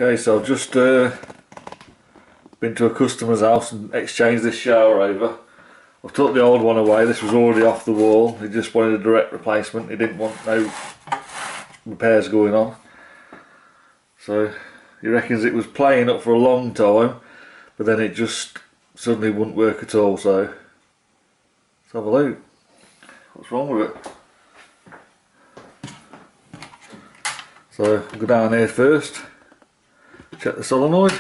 Okay, so I've just been to a customer's house and exchanged this shower over. I've took the old one away. This was already off the wall. He just wanted a direct replacement. He didn't want no repairs going on. So he reckons it was playing up for a long time, but then it just suddenly wouldn't work at all. So let's have a look. What's wrong with it? So I'll go down here first, check the solenoid.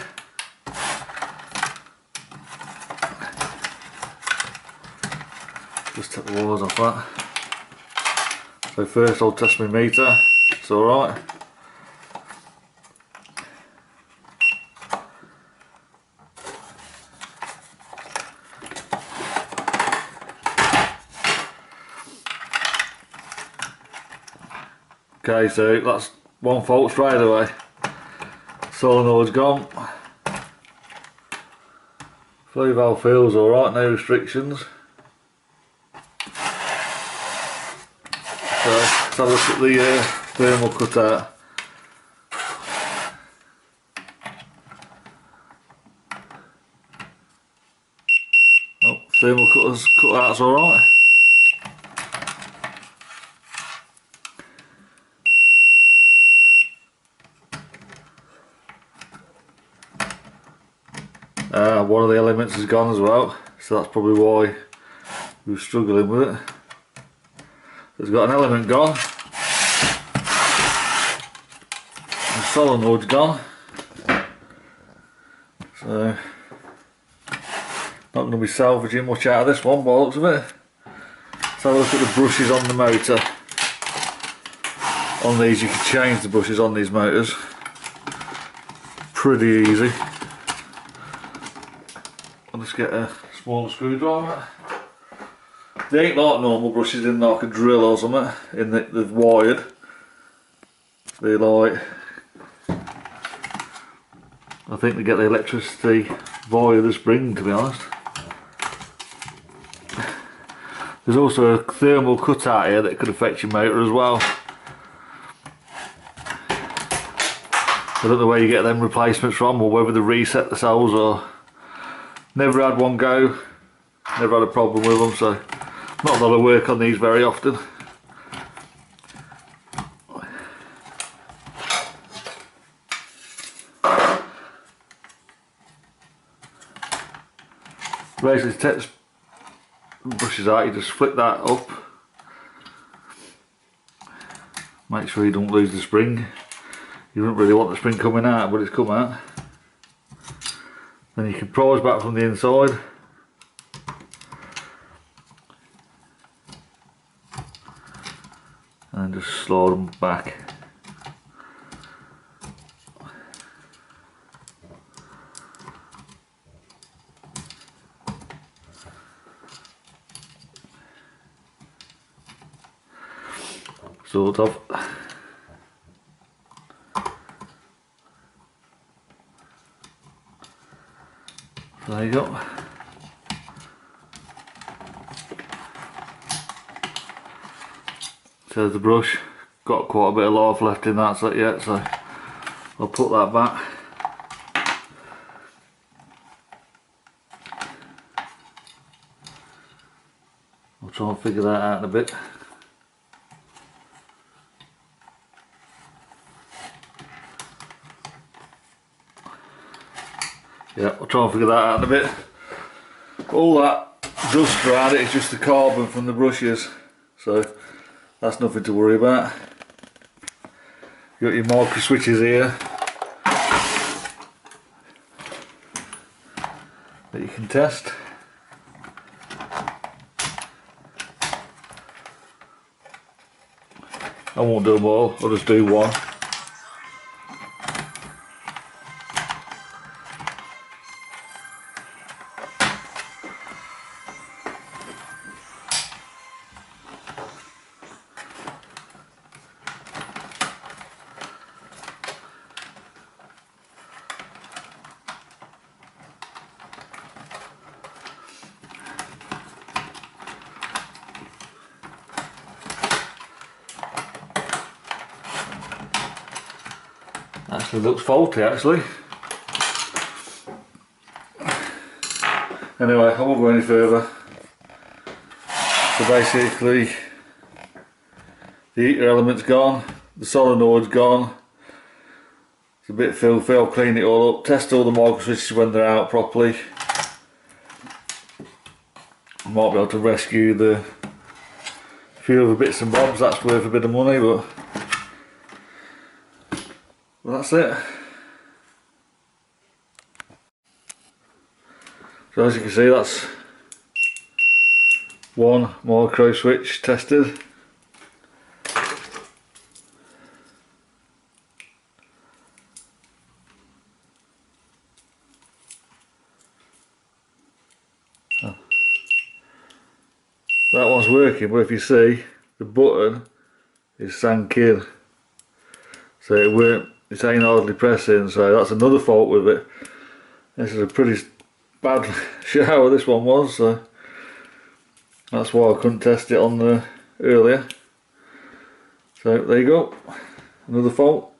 Just take the wires off that. So first I'll test my meter, it's alright. Okay, so that's one fault straight away. Solenoid's gone. Flow valve feels alright, no restrictions. So let's have a look at the thermal cutout. Oh, thermal cutout's alright. One of the elements has gone as well, so that's probably why we were struggling with it. It's got an element gone, the solenoid's gone, so not going to be salvaging much out of this one by the looks of it. Let's have a look at the brushes on the motor. On these you can change the brushes on these motors, pretty easy. I'll just get a smaller screwdriver. They ain't like normal brushes in like a drill or something, in that they're wired. They're like, I think they get the electricity via the spring, to be honest. There's also a thermal cutout here that could affect your motor as well. I don't know where you get them replacements from, or whether they reset themselves, or never had one go, never had a problem with them, so not that I work on these very often. Basically, to take the brushes out, you just flick that up, make sure you don't lose the spring. You don't really want the spring coming out, but it's come out. Then you can prise back from the inside. And just slide them back. Sort of. There you go. So the brush, got quite a bit of life left in that set yet, so I'll put that back. I'll try and figure that out in a bit. Yeah, I'll try and figure that out in a bit. All that dust around it is just the carbon from the brushes, so that's nothing to worry about. You got your microswitches here that you can test. I won't do them all, I'll just do one. Actually looks faulty actually. Anyway, I won't go any further. So basically the heater element's gone, the solenoid's gone. It's a bit filthy. I'll clean it all up, test all the micro switches when they're out properly. I might be able to rescue the few other bits and bobs, that's worth a bit of money, but well, that's it. So as you can see, that's one micro switch tested. That one's working, but if you see, the button is sank in, so it ain't hardly pressing, so that's another fault with it. This is a pretty bad shower this one was, so that's why I couldn't test it on the earlier. So there you go, another fault.